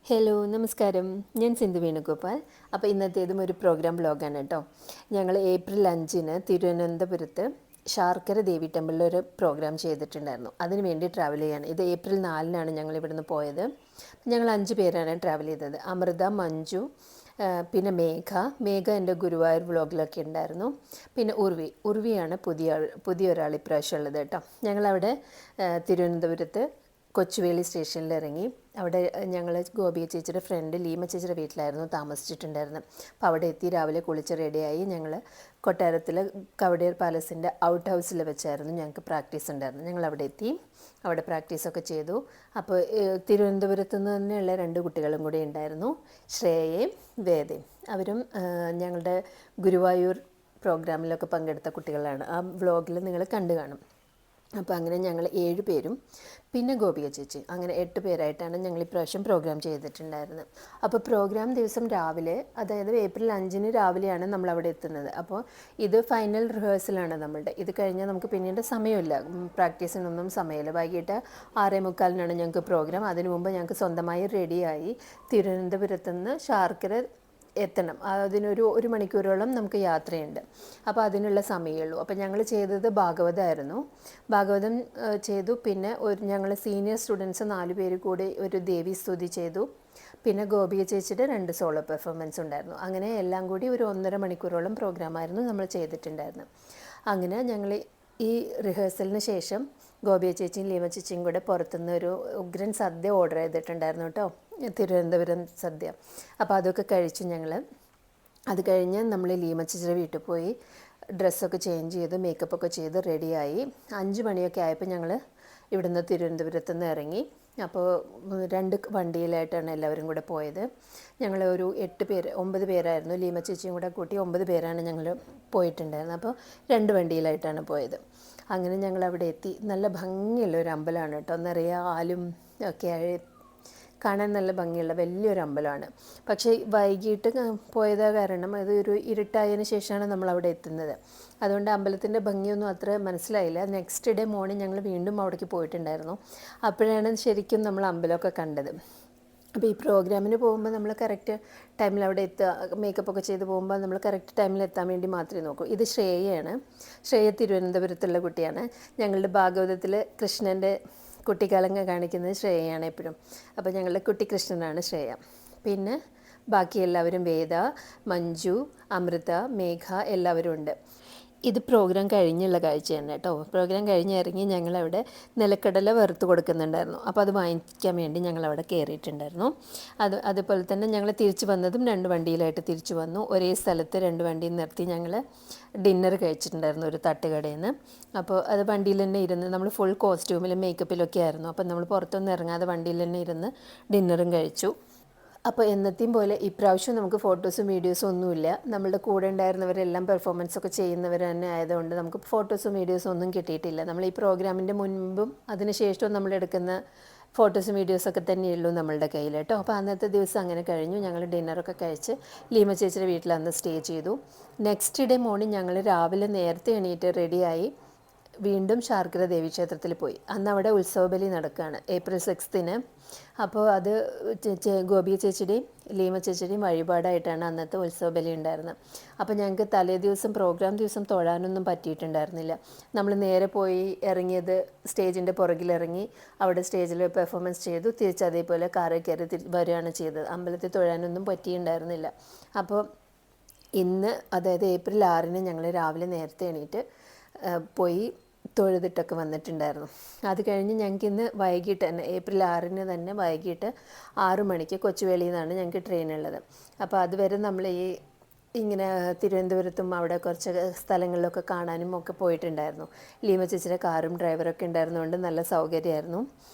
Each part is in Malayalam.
ഹലോ നമസ്കാരം. ഞാൻ സിന്ധു വേണുഗോപാൽ. അപ്പോൾ ഇന്നത്തേതും ഒരു പ്രോഗ്രാം ബ്ലോഗാണ് കേട്ടോ. ഞങ്ങൾ ഏപ്രിൽ 5-ന് തിരുവനന്തപുരത്ത് ശാർക്കര ദേവി ടെമ്പിളിൽ ഒരു പ്രോഗ്രാം ചെയ്തിട്ടുണ്ടായിരുന്നു. അതിന് വേണ്ടി ട്രാവൽ ചെയ്യാണ്. ഇത് ഏപ്രിൽ 4-നാണ് ഞങ്ങൾ ഇവിടുന്ന് പോയത്. ഞങ്ങൾ 5 പേരാണ് ട്രാവൽ ചെയ്തത്. അമൃത, മഞ്ജു, പിന്നെ മേഘ എൻ്റെ ഗുരുവായൂർ വ്ളോഗിലൊക്കെ ഉണ്ടായിരുന്നു. പിന്നെ ഉർവിയാണ് പുതിയൊരാൾ ഇപ്രാവശ്യം ഉള്ളത് കേട്ടോ. ഞങ്ങളവിടെ തിരുവനന്തപുരത്ത് കൊച്ചുവേളി സ്റ്റേഷനിൽ ഇറങ്ങി. അവിടെ ഞങ്ങൾ ഗോപിക ചേച്ചിയുടെ ഫ്രണ്ട് ലീമ ചേച്ചിയുടെ വീട്ടിലായിരുന്നു താമസിച്ചിട്ടുണ്ടായിരുന്നത്. അപ്പോൾ അവിടെ എത്തി രാവിലെ കുളിച്ച് റെഡിയായി ഞങ്ങൾ കൊട്ടാരത്തിൽ കവടിയാർ പാലസിൻ്റെ ഔട്ട് ഹൗസിൽ വെച്ചായിരുന്നു ഞങ്ങൾക്ക് പ്രാക്ടീസ് ഉണ്ടായിരുന്നു. ഞങ്ങൾ അവിടെ എത്തി, അവിടെ പ്രാക്ടീസൊക്കെ ചെയ്തു. അപ്പോൾ തിരുവനന്തപുരത്ത് നിന്ന് തന്നെയുള്ള 2 കുട്ടികളും കൂടി ഉണ്ടായിരുന്നു, ശ്രേയയും വേദയും. അവരും ഞങ്ങളുടെ ഗുരുവായൂർ പ്രോഗ്രാമിലൊക്കെ പങ്കെടുത്ത കുട്ടികളാണ്. ആ വ്ളോഗിൽ നിങ്ങൾ കണ്ടു കാണും. അപ്പോൾ അങ്ങനെ ഞങ്ങൾ 7 പേരും പിന്നെ ഗോപിക ചേച്ചി, അങ്ങനെ 8 പേരായിട്ടാണ് ഞങ്ങൾ ഇപ്രാവശ്യം പ്രോഗ്രാം ചെയ്തിട്ടുണ്ടായിരുന്നത്. അപ്പോൾ പ്രോഗ്രാം ദിവസം രാവിലെ, അതായത് ഏപ്രിൽ 5-ന് രാവിലെയാണ് നമ്മൾ അവിടെ എത്തുന്നത്. അപ്പോൾ ഇത് ഫൈനൽ റിഹേഴ്സലാണ് നമ്മളുടെ. ഇത് കഴിഞ്ഞാൽ നമുക്ക് പിന്നീട് സമയമില്ല, പ്രാക്ടീസിനൊന്നും സമയമില്ല. വൈകിട്ട് 6:45-നാണ് ഞങ്ങൾക്ക് പ്രോഗ്രാം. അതിനു മുമ്പ് ഞങ്ങൾക്ക് സ്വന്തമായി റെഡിയായി തിരുവനന്തപുരത്ത് നിന്ന് ശാർക്കര എത്തണം. അതിനൊരു 1 മണിക്കൂറോളം നമുക്ക് യാത്രയുണ്ട്. അപ്പോൾ അതിനുള്ള സമയമുള്ളൂ. അപ്പോൾ ഞങ്ങൾ ചെയ്തത് ഭാഗവതമായിരുന്നു. ഭാഗവതം ചെയ്തു. പിന്നെ ഞങ്ങൾ സീനിയർ സ്റ്റുഡൻസ് 4 പേര് കൂടി ഒരു ദേവി സ്തുതി ചെയ്തു. പിന്നെ ഗോപിക ചേച്ചിയുടെ 2 സോളോ പെർഫോമൻസ് ഉണ്ടായിരുന്നു. അങ്ങനെ എല്ലാം കൂടി ഒരു 1.5 മണിക്കൂറോളം പ്രോഗ്രാമായിരുന്നു നമ്മൾ ചെയ്തിട്ടുണ്ടായിരുന്നത്. അങ്ങനെ ഞങ്ങൾ ഈ റിഹേഴ്സലിന് ശേഷം ഗോപിക ചേച്ചിയും ലീമ ചേച്ചിയും കൂടെ പുറത്തുനിന്ന് ഒരു ഉഗ്രൻ സദ്യ ഓർഡർ ചെയ്തിട്ടുണ്ടായിരുന്നു കേട്ടോ, തിരുവനന്തപുരം സദ്യ. അപ്പോൾ അതൊക്കെ കഴിച്ചു ഞങ്ങൾ. അത് കഴിഞ്ഞ് നമ്മൾ ലീമ ചേച്ചിയുടെ വീട്ടിൽ പോയി ഡ്രസ്സൊക്കെ ചേഞ്ച് ചെയ്ത് മേക്കപ്പൊക്കെ ചെയ്ത് റെഡിയായി. 5 മണിയൊക്കെ ആയപ്പോൾ ഞങ്ങൾ ഇവിടുന്ന് തിരുവനന്തപുരത്ത് നിന്ന് ഇറങ്ങി. അപ്പോൾ 2 വണ്ടിയിലായിട്ടാണ് എല്ലാവരും കൂടെ പോയത്. ഞങ്ങൾ ഒരു 9 പേരായിരുന്നു. ലീമ ചേച്ചിയും കൂടെ കൂട്ടി 9 പേരാണ് ഞങ്ങൾ പോയിട്ടുണ്ടായിരുന്നത്. അപ്പോൾ 2 വണ്ടിയിലായിട്ടാണ് പോയത്. അങ്ങനെ ഞങ്ങൾ അവിടെ എത്തി. നല്ല ഭംഗിയുള്ള ഒരു അമ്പലമാണ് കേട്ടോ. നിറയെ ആലും ഒക്കെ കാണാൻ നല്ല ഭംഗിയുള്ള വലിയൊരു അമ്പലമാണ്. പക്ഷേ വൈകിട്ട് പോയത് കാരണം അതൊരു ഇരുട്ടായതിന് ശേഷമാണ് നമ്മൾ അവിടെ എത്തുന്നത്. അതുകൊണ്ട് അമ്പലത്തിൻ്റെ ഭംഗിയൊന്നും അത്ര മനസ്സിലായില്ല. നെക്സ്റ്റ് ഡേ മോർണിംഗ് ഞങ്ങൾ വീണ്ടും അവിടേക്ക് പോയിട്ടുണ്ടായിരുന്നു. അപ്പോഴാണ് ശരിക്കും നമ്മൾ അമ്പലമൊക്കെ കണ്ടത്. അപ്പോൾ ഈ പ്രോഗ്രാമിന് പോകുമ്പോൾ നമ്മൾ കറക്റ്റ് ടൈമിൽ അവിടെ എത്തുക, മേക്കപ്പൊക്കെ ചെയ്ത് പോകുമ്പോൾ നമ്മൾ കറക്റ്റ് ടൈമിൽ എത്താൻ വേണ്ടി മാത്രമേ നോക്കൂ. ഇത് ശ്രേയയാണ്. ശ്രേയ തിരുവനന്തപുരത്തുള്ള കുട്ടിയാണ്. ഞങ്ങളുടെ ഭാഗവതത്തിൽ കൃഷ്ണൻ്റെ കുട്ടിക്കാലം കാണിക്കുന്നത് ശ്രേയയാണ് എപ്പോഴും. അപ്പോൾ ഞങ്ങളുടെ കുട്ടി കൃഷ്ണനാണ് ശ്രേയ. പിന്നെ ബാക്കി എല്ലാവരും വേദ, മഞ്ജു, അമൃത, മേഘ എല്ലാവരും ഉണ്ട്. ഇത് പ്രോഗ്രാം കഴിഞ്ഞുള്ള കാഴ്ചയാണ് കേട്ടോ. പ്രോഗ്രാം കഴിഞ്ഞ് ഇറങ്ങി ഞങ്ങളവിടെ നിലക്കടല വറുത്ത് കൊടുക്കുന്നുണ്ടായിരുന്നു. അപ്പോൾ അത് വാങ്ങിക്കാൻ വേണ്ടി ഞങ്ങളവിടെ കയറിയിട്ടുണ്ടായിരുന്നു. അതുപോലെ തന്നെ ഞങ്ങൾ തിരിച്ചു വന്നതും 2 വണ്ടിയിലായിട്ട് തിരിച്ചു വന്നു. ഒരേ സ്ഥലത്ത് 2 വണ്ടിയിൽ നിർത്തി ഞങ്ങൾ ഡിന്നർ കഴിച്ചിട്ടുണ്ടായിരുന്നു ഒരു തട്ടുകടയിൽ നിന്ന്. അപ്പോൾ അത് വണ്ടിയിൽ തന്നെ ഇരുന്ന് നമ്മൾ ഫുൾ കോസ്റ്റ്യൂമിലും മേക്കപ്പിലൊക്കെ ആയിരുന്നു. അപ്പോൾ നമ്മൾ പുറത്തൊന്നും ഇറങ്ങാതെ വണ്ടിയിൽ തന്നെ ഇരുന്ന് ഡിന്നറും കഴിച്ചു. അപ്പോൾ എന്നത്തെയും പോലെ ഇപ്രാവശ്യം നമുക്ക് ഫോട്ടോസും വീഡിയോസും ഒന്നുമില്ല. നമ്മളുടെ കൂടെ ഉണ്ടായിരുന്നവരെല്ലാം പെർഫോമൻസൊക്കെ ചെയ്യുന്നവർ തന്നെ ആയതുകൊണ്ട് നമുക്ക് ഫോട്ടോസും വീഡിയോസും ഒന്നും കിട്ടിയിട്ടില്ല. നമ്മൾ ഈ പ്രോഗ്രാമിൻ്റെ മുൻപും അതിനുശേഷവും നമ്മളെടുക്കുന്ന ഫോട്ടോസും വീഡിയോസൊക്കെ തന്നെയുള്ളൂ നമ്മളുടെ കയ്യിൽ കേട്ടോ. അപ്പോൾ അന്നത്തെ ദിവസം അങ്ങനെ കഴിഞ്ഞു. ഞങ്ങൾ ഡിന്നറൊക്കെ കഴിച്ച് ലീമ ചേച്ചിയുടെ വീട്ടിൽ അന്ന് സ്റ്റേ ചെയ്തു. നെക്സ്റ്റ് ഡേ മോർണിംഗ് ഞങ്ങൾ രാവിലെ നേരത്തെ എണീറ്റ് റെഡിയായി വീണ്ടും ശാർക്കര ദേവീക്ഷേത്രത്തിൽ പോയി. അന്ന് അവിടെ ഉത്സവബലി നടക്കുകയാണ് ഏപ്രിൽ 6-ന്. അപ്പോൾ അത് ഗോപിക ചേച്ചിയുടെയും ലീമ ചേച്ചിയുടെയും വഴിപാടായിട്ടാണ് അന്നത്തെ ഉത്സവബലി ഉണ്ടായിരുന്നത്. അപ്പോൾ ഞങ്ങൾക്ക് തലേ ദിവസം പ്രോഗ്രാം ദിവസം തൊഴാനൊന്നും പറ്റിയിട്ടുണ്ടായിരുന്നില്ല. നമ്മൾ നേരെ പോയി ഇറങ്ങിയത് സ്റ്റേജിൻ്റെ പുറകിലിറങ്ങി അവിടെ സ്റ്റേജിൽ പെർഫോമൻസ് ചെയ്തു. തിരിച്ച് അതേപോലെ കാറിൽ കയറി വരികയാണ് ചെയ്തത്. അമ്പലത്തിൽ തൊഴാനൊന്നും പറ്റിയിട്ടുണ്ടായിരുന്നില്ല. അപ്പോൾ ഇന്ന്, അതായത് ഏപ്രിൽ 6-ന് ഞങ്ങൾ രാവിലെ നേരത്തെ എണീറ്റ് പോയി തൊഴുതിട്ടൊക്കെ വന്നിട്ടുണ്ടായിരുന്നു. അത് കഴിഞ്ഞ് ഞങ്ങൾക്ക് ഇന്ന് വൈകിട്ട് തന്നെ ഏപ്രിൽ 6-ന് തന്നെ വൈകിട്ട് 6 മണിക്ക് കൊച്ചുവേളിയിൽ നിന്നാണ് ഞങ്ങൾക്ക് ട്രെയിൻ ഉള്ളത്. അപ്പോൾ അതുവരെ നമ്മൾ ഇങ്ങനെ തിരുവനന്തപുരത്തും അവിടെ കുറച്ച് സ്ഥലങ്ങളിലൊക്കെ കാണാനും ഒക്കെ പോയിട്ടുണ്ടായിരുന്നു. ലീമ ചേച്ചിയുടെ കാറും ഡ്രൈവറൊക്കെ ഉണ്ടായിരുന്നതുകൊണ്ട് നല്ല സൗകര്യമായിരുന്നു.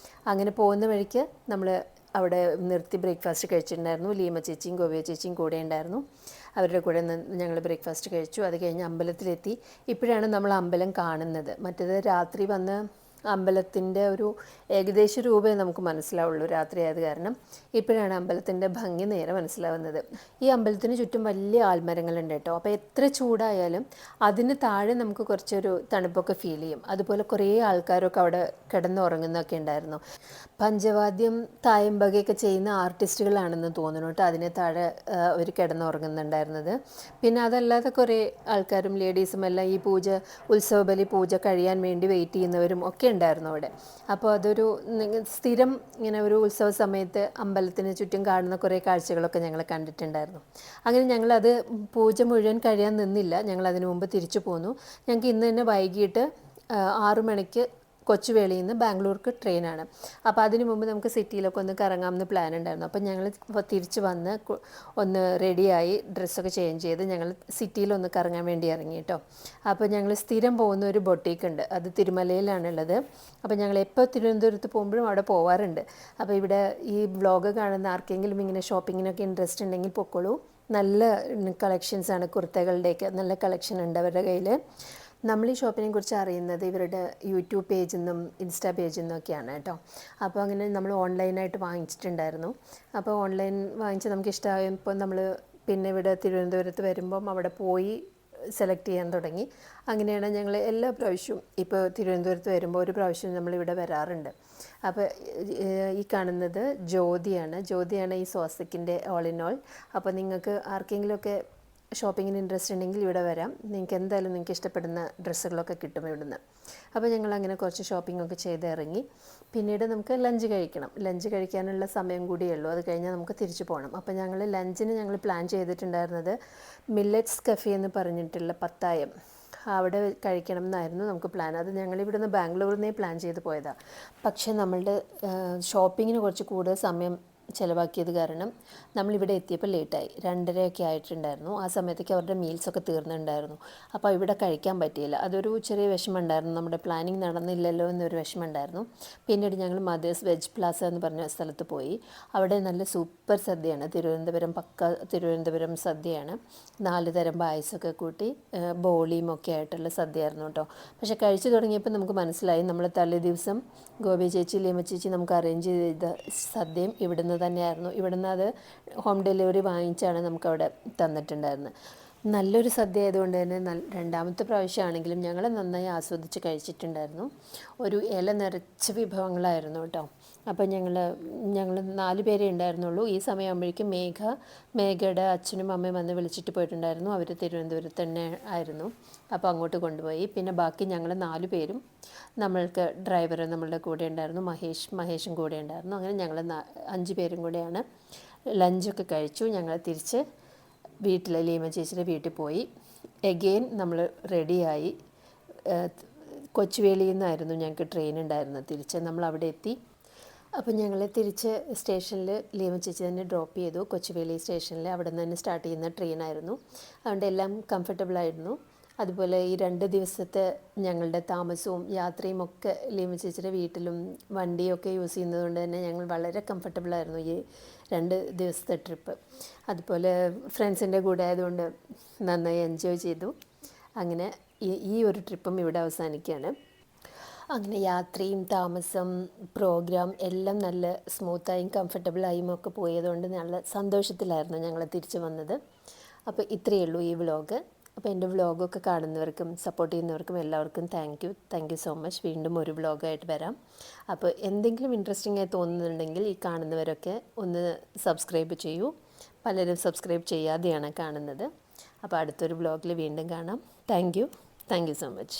അങ്ങനെ പോകുന്ന വഴിക്ക് നമ്മൾ അവിടെ നിർത്തി ബ്രേക്ക്ഫാസ്റ്റ് കഴിച്ചിട്ടുണ്ടായിരുന്നു. ലീമ ചേച്ചിയും ഗോപിക ചേച്ചിയും കൂടെ ഉണ്ടായിരുന്നു. അവരുടെ കൂടെ ഞങ്ങൾ ബ്രേക്ക്ഫാസ്റ്റ് കഴിച്ചു. അത് കഴിഞ്ഞ് അമ്പലത്തിലെത്തി. ഇപ്പോഴാണ് നമ്മൾ അമ്പലം കാണുന്നത്. മറ്റേത് രാത്രി വന്ന് അമ്പലത്തിൻ്റെ ഒരു ഏകദേശ രൂപയെ നമുക്ക് മനസ്സിലാവുള്ളൂ രാത്രിയായത് കാരണം. ഇപ്പോഴാണ് അമ്പലത്തിൻ്റെ ഭംഗി നേരെ മനസ്സിലാവുന്നത്. ഈ അമ്പലത്തിന് ചുറ്റും വലിയ ആൽമരങ്ങളുണ്ട് കേട്ടോ. അപ്പോൾ എത്ര ചൂടായാലും അതിന് താഴെ നമുക്ക് കുറച്ചൊരു തണുപ്പൊക്കെ ഫീൽ ചെയ്യും. അതുപോലെ കുറേ ആൾക്കാരൊക്കെ അവിടെ കിടന്നുറങ്ങുന്നൊക്കെ ഉണ്ടായിരുന്നു. പഞ്ചവാദ്യം തായമ്പകയൊക്കെ ചെയ്യുന്ന ആർട്ടിസ്റ്റുകളാണെന്ന് തോന്നുന്നു കേട്ടോ അതിന് താഴെ അവർ കിടന്നുറങ്ങുന്നുണ്ടായിരുന്നത്. പിന്നെ അതല്ലാതെ കുറേ ആൾക്കാരും ലേഡീസും എല്ലാം ഈ ഉത്സവബലി പൂജ കഴിയാൻ വേണ്ടി വെയിറ്റ് ചെയ്യുന്നവരും ഒക്കെ ഉണ്ടായിരുന്നു അവിടെ. അപ്പോൾ അതൊരു സ്ഥിരം ഇങ്ങനെ ഒരു ഉത്സവ സമയത്ത് അമ്പലത്തിന് ചുറ്റും കാണുന്ന കുറേ കാഴ്ചകളൊക്കെ ഞങ്ങൾ കണ്ടിട്ടുണ്ടായിരുന്നു. അങ്ങനെ ഞങ്ങളത് പൂജ മുഴുവൻ കഴിയാൻ നിന്നില്ല, ഞങ്ങൾ അതിനു മുമ്പ് തിരിച്ചു പോന്നു. ഞങ്ങൾക്ക് ഇന്ന് തന്നെ വൈകിട്ട് 6 മണിക്ക് കൊച്ചുവേളിയിൽ നിന്ന് ബാംഗ്ലൂർക്ക് ട്രെയിനാണ്. അപ്പോൾ അതിന് മുമ്പ് നമുക്ക് സിറ്റിയിലൊക്കെ ഒന്ന് കറങ്ങാമെന്ന് പ്ലാൻ ഉണ്ടായിരുന്നു. അപ്പോൾ ഞങ്ങൾ തിരിച്ച് വന്ന് ഒന്ന് റെഡിയായി ഡ്രസ്സൊക്കെ ചേഞ്ച് ചെയ്ത് ഞങ്ങൾ സിറ്റിയിലൊന്ന് കറങ്ങാൻ വേണ്ടി ഇറങ്ങി കേട്ടോ. അപ്പോൾ ഞങ്ങൾ സ്ഥിരം പോകുന്ന ഒരു ബൊട്ടീക്ക് ഉണ്ട്, അത് തിരുമലയിലാണുള്ളത്. അപ്പോൾ ഞങ്ങൾ എപ്പോൾ തിരുവനന്തപുരത്ത് പോകുമ്പോഴും അവിടെ പോവാറുണ്ട്. അപ്പോൾ ഇവിടെ ഈ വ്ളോഗ് കാണുന്ന ആർക്കെങ്കിലും ഇങ്ങനെ ഷോപ്പിങ്ങിനൊക്കെ ഇൻട്രസ്റ്റ് ഉണ്ടെങ്കിൽ പൊക്കോളൂ. നല്ല കളക്ഷൻസാണ്, കുർത്തകളുടെയൊക്കെ നല്ല കളക്ഷൻ ഉണ്ട് അവരുടെ കയ്യിൽ. നമ്മൾ ഈ ഷോപ്പിനെ കുറിച്ച് അറിയുന്നത് ഇവരുടെ യൂട്യൂബ് പേജിൽ നിന്നും ഇൻസ്റ്റാ പേജിൽ നിന്നൊക്കെയാണ് കേട്ടോ. അപ്പോൾ അങ്ങനെ നമ്മൾ ഓൺലൈനായിട്ട് വാങ്ങിച്ചിട്ടുണ്ടായിരുന്നു. അപ്പോൾ ഓൺലൈൻ വാങ്ങിച്ച് നമുക്ക് ഇഷ്ടമായപ്പോൾ നമ്മൾ പിന്നെ ഇവിടെ തിരുവനന്തപുരത്ത് വരുമ്പം അവിടെ പോയി സെലക്ട് ചെയ്യാൻ തുടങ്ങി. അങ്ങനെയാണ് ഞങ്ങൾ എല്ലാ പ്രാവശ്യവും ഇപ്പോൾ തിരുവനന്തപുരത്ത് വരുമ്പോൾ ഒരു പ്രാവശ്യം നമ്മളിവിടെ വരാറുണ്ട്. അപ്പോൾ ഈ കാണുന്നത് ജ്യോതിയാണ് ഈ സ്വാസ്തിക്കിൻ്റെ ഓൾ ഇൻ ഓൾ. അപ്പോൾ നിങ്ങൾക്ക് ആർക്കെങ്കിലുമൊക്കെ ഷോപ്പിങ്ങിന് ഇൻട്രസ്റ്റ് ഉണ്ടെങ്കിൽ ഇവിടെ വരാം. നിങ്ങൾക്ക് ഇഷ്ടപ്പെടുന്ന ഡ്രസ്സുകളൊക്കെ കിട്ടും ഇവിടുന്ന്. അപ്പോൾ ഞങ്ങളങ്ങനെ കുറച്ച് ഷോപ്പിങ്ങൊക്കെ ചെയ്ത് ഇറങ്ങി. പിന്നീട് നമുക്ക് ലഞ്ച് കഴിക്കണം. ലഞ്ച് കഴിക്കാനുള്ള സമയം കൂടിയേ ഉള്ളൂ, അത് കഴിഞ്ഞാൽ നമുക്ക് തിരിച്ചു പോകണം. അപ്പോൾ ലഞ്ചിന് ഞങ്ങൾ പ്ലാൻ ചെയ്തിട്ടുണ്ടായിരുന്നത് മില്ലറ്റ്സ് കഫേ എന്ന് പറഞ്ഞിട്ടുള്ള പത്തായം, അവിടെ കഴിക്കണം എന്നായിരുന്നു നമുക്ക് പ്ലാൻ. അത് ഞങ്ങളിവിടുന്ന് ബാംഗ്ലൂരിൽ നിന്നേ പ്ലാൻ ചെയ്ത് പോയതാണ്. പക്ഷേ നമ്മളുടെ ഷോപ്പിങ്ങിന് കുറച്ച് കൂടുതൽ സമയം ചിലവാക്കിയത് കാരണം നമ്മളിവിടെ എത്തിയപ്പോൾ ലേറ്റായി, 2:30 ആയിട്ടുണ്ടായിരുന്നു. ആ സമയത്തേക്ക് അവരുടെ മീൽസൊക്കെ തീർന്നിട്ടുണ്ടായിരുന്നു. അപ്പോൾ ഇവിടെ കഴിക്കാൻ പറ്റിയില്ല. അതൊരു ചെറിയ വിഷമമുണ്ടായിരുന്നു, നമ്മുടെ പ്ലാനിങ് നടന്നില്ലല്ലോ എന്നൊരു വിഷമമുണ്ടായിരുന്നു. പിന്നീട് ഞങ്ങൾ മദേഴ്സ് വെജ് പ്ലാസ എന്ന് പറഞ്ഞ സ്ഥലത്ത് പോയി. അവിടെ നല്ല സൂപ്പർ സദ്യയാണ്, തിരുവനന്തപുരം സദ്യയാണ്. 4 തരം പായസമൊക്കെ കൂട്ടി ബോളിയും ഒക്കെ ആയിട്ടുള്ള സദ്യയായിരുന്നു കേട്ടോ. പക്ഷേ കഴിച്ചു തുടങ്ങിയപ്പോൾ നമുക്ക് മനസ്സിലായി നമ്മൾ തലേ ദിവസം ഗോപി ചേച്ചി ലീമ ചേച്ചി നമുക്ക് അറേഞ്ച് ചെയ്ത സദ്യയും ഇവിടുന്ന് തന്നെയായിരുന്നു. ഇവിടുന്ന് അത് ഹോം ഡെലിവറി വാങ്ങിച്ചാണ് നമുക്കവിടെ തന്നിട്ടുണ്ടായിരുന്നത്. നല്ലൊരു സദ്യ ആയതുകൊണ്ട് തന്നെ രണ്ടാമത്തെ പ്രാവശ്യമാണെങ്കിലും ഞങ്ങൾ നന്നായി ആസ്വദിച്ച് കഴിച്ചിട്ടുണ്ടായിരുന്നു. ഒരു ഇല നിറച്ച വിഭവങ്ങളായിരുന്നു കേട്ടോ. അപ്പോൾ ഞങ്ങൾ 4 പേരേ ഉണ്ടായിരുന്നുള്ളൂ. ഈ സമയമാകുമ്പോഴേക്കും മേഘയുടെ അച്ഛനും അമ്മയും വന്ന് വിളിച്ചിട്ട് പോയിട്ടുണ്ടായിരുന്നു. അവർ തിരുവനന്തപുരത്ത് തന്നെ ആയിരുന്നു. അപ്പോൾ അങ്ങോട്ട് കൊണ്ടുപോയി. പിന്നെ ബാക്കി ഞങ്ങൾ 4 പേരും, നമ്മൾക്ക് ഡ്രൈവർ നമ്മളുടെ കൂടെ ഉണ്ടായിരുന്നു, മഹേഷും കൂടെ ഉണ്ടായിരുന്നു. അങ്ങനെ ഞങ്ങൾ 5 പേരും കൂടെയാണ് ലഞ്ചൊക്കെ കഴിച്ചു. ഞങ്ങൾ തിരിച്ച് ലീമ ചേച്ചിയുടെ വീട്ടിൽ പോയി. എഗെയിൻ നമ്മൾ റെഡിയായി. കൊച്ചുവേളിയിൽ നിന്നായിരുന്നു ഞങ്ങൾക്ക് ട്രെയിൻ ഉണ്ടായിരുന്നത്. തിരിച്ച് നമ്മൾ അവിടെ എത്തി. അപ്പോൾ ഞങ്ങൾ തിരിച്ച് സ്റ്റേഷനിൽ ലീമ ചേച്ചി തന്നെ ഡ്രോപ്പ് ചെയ്തു. കൊച്ചുവേളി സ്റ്റേഷനിൽ അവിടെ നിന്ന് തന്നെ സ്റ്റാർട്ട് ചെയ്യുന്ന ട്രെയിനായിരുന്നു. അതുകൊണ്ട് എല്ലാം കംഫർട്ടബിളായിരുന്നു. അതുപോലെ ഈ 2 ദിവസത്തെ ഞങ്ങളുടെ താമസവും യാത്രയും ഒക്കെ ലീമ ചേച്ചിയുടെ വീട്ടിലും വണ്ടിയൊക്കെ യൂസ് ചെയ്യുന്നത് കൊണ്ട് തന്നെ ഞങ്ങൾ വളരെ കംഫർട്ടബിളായിരുന്നു ഈ 2 ദിവസത്തെ ട്രിപ്പ്. അതുപോലെ ഫ്രണ്ട്സിൻ്റെ കൂടെ ആയതുകൊണ്ട് നന്നായി എൻജോയ് ചെയ്തു. അങ്ങനെ ഈ ഒരു ട്രിപ്പും ഇവിടെ അവസാനിക്കുകയാണ്. അങ്ങനെ യാത്രയും താമസം പ്രോഗ്രാം എല്ലാം നല്ല സ്മൂത്തായും കംഫർട്ടബിളായും ഒക്കെ പോയതുകൊണ്ട് നല്ല സന്തോഷത്തിലായിരുന്നു ഞങ്ങൾ തിരിച്ചു വന്നത്. അപ്പോൾ ഇത്രയേ ഉള്ളൂ ഈ വ്ളോഗ്. അപ്പോൾ എൻ്റെ വ്ളോഗൊക്കെ കാണുന്നവർക്കും സപ്പോർട്ട് ചെയ്യുന്നവർക്കും എല്ലാവർക്കും താങ്ക് യു സോ മച്ച്. വീണ്ടും ഒരു വ്ളോഗായിട്ട് വരാം. അപ്പോൾ എന്തെങ്കിലും ഇൻട്രസ്റ്റിംഗ് ആയി തോന്നുന്നുണ്ടെങ്കിൽ ഈ കാണുന്നവരൊക്കെ ഒന്ന് സബ്സ്ക്രൈബ് ചെയ്യൂ. പലരും സബ്സ്ക്രൈബ് ചെയ്യാതെയാണ് കാണുന്നത്. അപ്പോൾ അടുത്തൊരു വ്ളോഗിൽ വീണ്ടും കാണാം. Thank you so much.